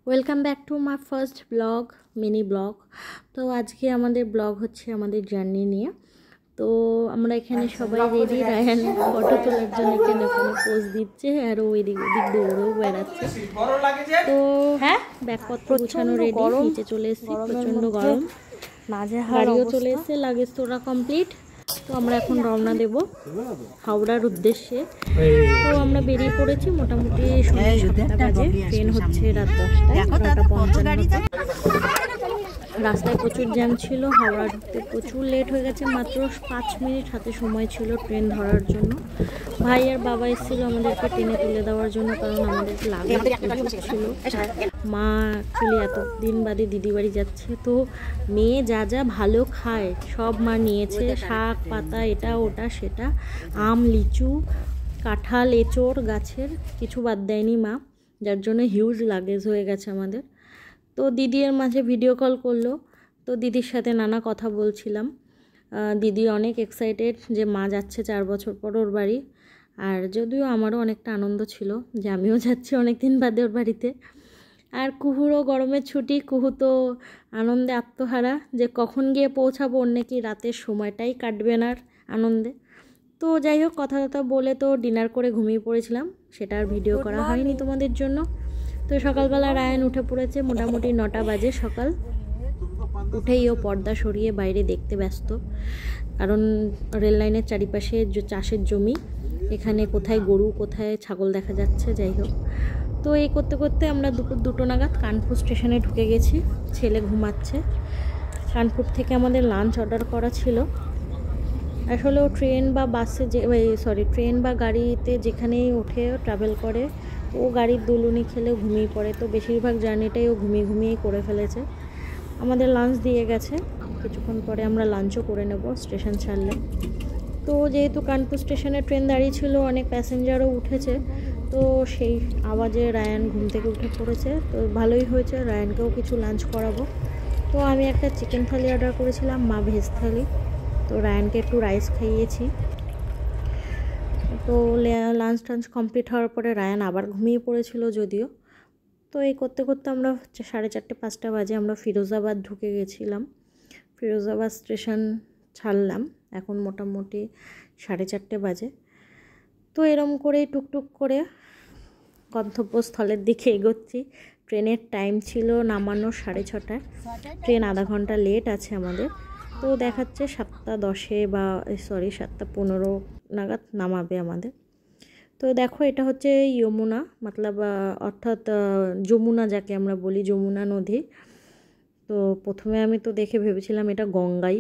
Welcome back to my first blog, mini blog. তো আজকে আমাদের ব্লগ হচ্ছে আমাদের জার্নি নিয়ে। তো আমরা এখানে সবাই রেডি, রায়ান ফটো তোলার জন্য এখানে পোজ দিচ্ছে আর ওই দিক ওদিক দৌড়েও বেড়াচ্ছে। তো হ্যাঁ, ব্যাগপত্র গুছানো রেডি, নিচে চলে এসেছি, প্রচণ্ড গরম, গাড়িও চলে এসেছে, লাগেজ তোলা কমপ্লিট। তো আমরা এখন রওনা দেব হাওড়ার উদ্দেশ্যে। তো আমরা বেরিয়ে পড়েছি মোটামুটি সন্ধ্যা 7টা বাজে, ট্রেন হচ্ছে রাত 10টায়, 9:55। রাস্তায় প্রচুর জ্যাম ছিল, হাওড়া ঢুকতে প্রচুর লেট হয়ে গেছে, মাত্র 5 মিনিট হাতে সময় ছিল ট্রেন ধরার জন্য। ভাই আর বাবা এসেছিলো আমাদেরকে ট্রেনে তুলে দেওয়ার জন্য, কারণ আমাদের লাগেজ প্রচুর ছিল। মা অ্যাকচুয়ালি এতদিন বাদে দিদি বাড়ি যাচ্ছে, তো মেয়ে যা যা ভালো খায় সব মা নিয়েছে, শাক পাতা এটা ওটা সেটা, আম লিচু কাঁঠাল এঁচোড় গাছের কিছু বাদ দেয়নি মা, যার জন্য হিউজ লাগেজ হয়ে গেছে আমাদের। তো দিদি এর মাঝে ভিডিও কল করলো, তো দিদির সাথে নানা কথা বলছিলাম। দিদি অনেক এক্সাইটেড যে মা যাচ্ছে 4 বছর পর ওর বাড়ি। আর যদিও আমারও অনেকটা আনন্দ ছিল যে আমিও যাচ্ছি অনেক দিন বাদে ওর বাড়িতে। আর কুহুরও গরমের ছুটি, কুহু তো আনন্দে আত্মহারা যে কখন গিয়ে পৌঁছাবো, ওর নাকি রাতের সময়টাই কাটবে না আনন্দে। তো যাই হোক, কথা বলে তো ডিনার করে ঘুমিয়ে পড়েছিলাম, সেটা আর ভিডিও করা হয়নি তোমাদের জন্য। তো সকালবেলা রায়ান উঠে পড়েছে, মোটামুটি 9টা বাজে সকাল। উঠেই ও পর্দা সরিয়ে বাইরে দেখতে ব্যস্ত, কারণ রেল লাইনের চারিপাশে চাষের জমি, এখানে কোথায় গরু কোথায় ছাগল দেখা যাচ্ছে। যাই হোক, তো এই করতে করতে আমরা দুপুর 2টো নাগাদ কানপুর স্টেশনে ঢুকে গেছি। ছেলে ঘুমাচ্ছে। কানপুর থেকে আমাদের লাঞ্চ অর্ডার করা ছিল। আসলে ও ট্রেন বা বাসে ট্রেন বা গাড়িতে যেখানেই ওঠে ট্রাভেল করে, ও গাড়ির দুলুনি খেলে ঘুমিয়ে পড়ে, তো বেশিরভাগ জার্নিটাই ও ঘুমিয়েই করে ফেলেছে। আমাদের লাঞ্চ দিয়ে গেছে, কিছুক্ষণ পরে আমরা লাঞ্চও করে নেব স্টেশন ছাড়লে। তো যেহেতু কানপুর স্টেশনে ট্রেন দাঁড়িয়ে ছিল, অনেক প্যাসেঞ্জারও উঠেছে, তো সেই আওয়াজে রায়ান ঘুম থেকে উঠে পড়েছে। তো ভালোই হয়েছে, রায়ানকেও কিছু লাঞ্চ করাবো। তো আমি একটা চিকেন থালি অর্ডার করেছিলাম, মা ভেজ থালি। তো রায়ানকে একটু রাইস খাইয়েছি। তো লাঞ্চ টাঞ্চ কমপ্লিট হওয়ার পরে রায়ান আবার ঘুমিয়ে পড়েছিল যদিও। তো এই করতে করতে আমরা 4:30-5টা বাজে আমরা ফিরোজাবাদ ঢুকে গেছিলাম। ফিরোজাবাদ স্টেশন ছাড়লাম, এখন মোটামুটি 4:30 বাজে। তো এরম করেই টুকটুক করে গন্তব্যস্থলের দিকে এগোচ্ছি। ট্রেনের টাইম ছিল নামানো 6:30টায়, ট্রেন আধা ঘন্টা লেট আছে আমাদের। তো দেখাচ্ছে 7:10 বা 7:15 নাগাদ নামাবে আমাদের। তো দেখো, এটা হচ্ছে যমুনা, অর্থাৎ যমুনা যাকে আমরা বলি, যমুনা নদী। তো প্রথমে আমি তো দেখে ভেবেছিলাম এটা গঙ্গাই,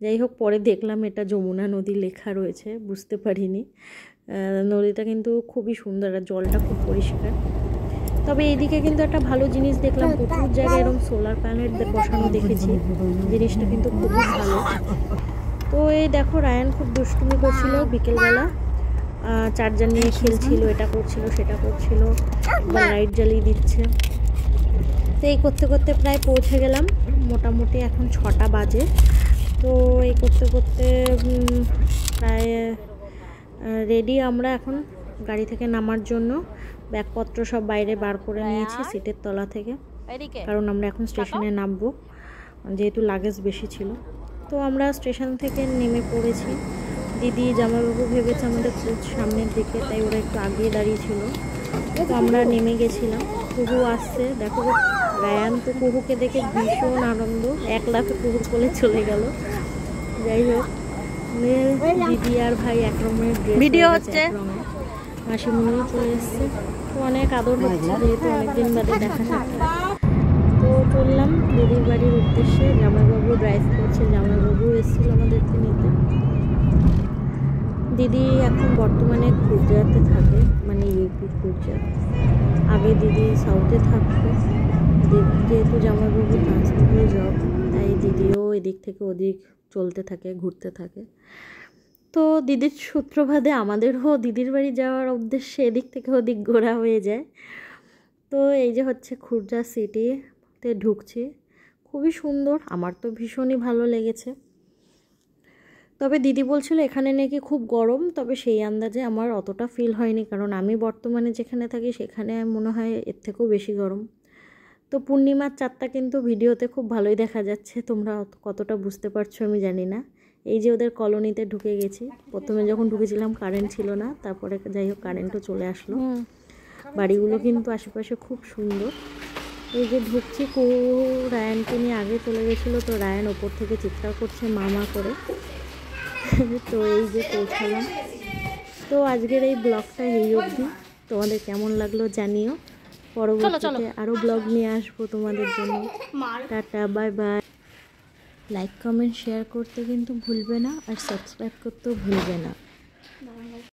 যাই হোক পরে দেখলাম এটা যমুনা নদী লেখা রয়েছে, বুঝতে পারিনি। নদীটা কিন্তু খুবই সুন্দর আর জলটা খুব পরিষ্কার। তবে এইদিকে কিন্তু একটা ভালো জিনিস দেখলাম, প্রচুর জায়গায় এরকম সোলার প্যানেল বসানো দেখেছি, জিনিসটা কিন্তু খুবই ভালো। তো এই দেখো, রায়ান খুব দুষ্টুমি করছিল বিকেলবেলা, চার্জার নিয়ে খেলছিল, এটা করছিল সেটা করছিল, লাইট জ্বালিয়ে দিচ্ছে। তো এই করতে করতে প্রায় পৌঁছে গেলাম, মোটামুটি এখন 6টা বাজে। তো এই করতে করতে প্রায় রেডি আমরা এখন গাড়ি থেকে নামার জন্য। ব্যাগপত্র সব বাইরে বার করে নিয়েছি সিটের তলা থেকে, কারণ আমরা এখন স্টেশনে নামবো, যেহেতু লাগেজ বেশি ছিল। তো আমরা স্টেশন থেকে নেমে পড়েছি। দিদি জামাইবাবু ভেবেছে আমাদের সামনের দিকে, তাই ওরা একটু আগিয়ে দাঁড়িয়েছিল। তো আমরা নেমে গেছিলাম। কুহু আসছে, দেখো রায়ান তো কুহুকে দেখে ভীষণ আনন্দ, 1 লাফে কুহুর কোলে চলে গেল। যাই হোক, দিদি আর ভাই এক রকমের ভিডিও হচ্ছে, মাসিমণিও চলে এসছে। তো অনেক আদর হচ্ছে, যেহেতু অনেকদিন বাদে দেখা সাক্ষাৎ। তো চললাম দিদির বাড়ির উদ্দেশ্যে। জামাইবাবু ড্রাইভ করছে, জামাইবাবু এসেছিল আমাদেরকে নিতে। দিদি এখন বর্তমানে গুজরাটে থাকে, মানে ইউপি গুজরাট। আগে দিদি সাউথে থাকতো, যেহেতু জামাইবাবু ট্রান্সপোর্টের জব, তাই দিদিও এদিক থেকে ওদিক চলতে থাকে, ঘুরতে থাকে। তো দিদির সূত্রভাদে আমাদেরও দিদির বাড়ি যাওয়ার উদ্দেশ্যে এদিক থেকে ওদিক ঘোরা হয়ে যায়। তো এই যে হচ্ছে খুরজা সিটিতে ঢুকছি, খুবই সুন্দর, আমার তো ভীষণই ভালো লেগেছে। তবে দিদি বলছিল এখানে নাকি খুব গরম, তবে সেই আন্দাজে আমার অতটা ফিল হয়নি, কারণ আমি বর্তমানে যেখানে থাকি সেখানে মনে হয় এর থেকেও বেশি গরম। তো পূর্ণিমার চাঁদটা কিন্তু ভিডিওতে খুব ভালোই দেখা যাচ্ছে, তোমরা কতটা বুঝতে পারছো আমি জানি না। এই যে ওদের কলোনিতে ঢুকে গেছি। প্রথমে যখন ঢুকেছিলাম কারেন্ট ছিল না, তারপরে যাই হোক কারেন্টও চলে আসলো। বাড়িগুলো কিন্তু আশেপাশে খুব সুন্দর। এই যে ঢুকছি, রায়ানকে নিয়ে আগে চলে গেছিলো, তো রায়ান ওপর থেকে চিৎকার করছে মামা করে। তো এই যে পৌঁছালাম। তো আজকের এই ব্লগটা এই অবধি। তোমাদের কেমন লাগলো জানিও। পরবর্তীতে আরও ব্লগ নিয়ে আসবো তোমাদের জন্য। Tata, bye bye. Like comment share করতে কিন্তু ভুলবে না, আর সাবস্ক্রাইব করতেও ভুলবে না।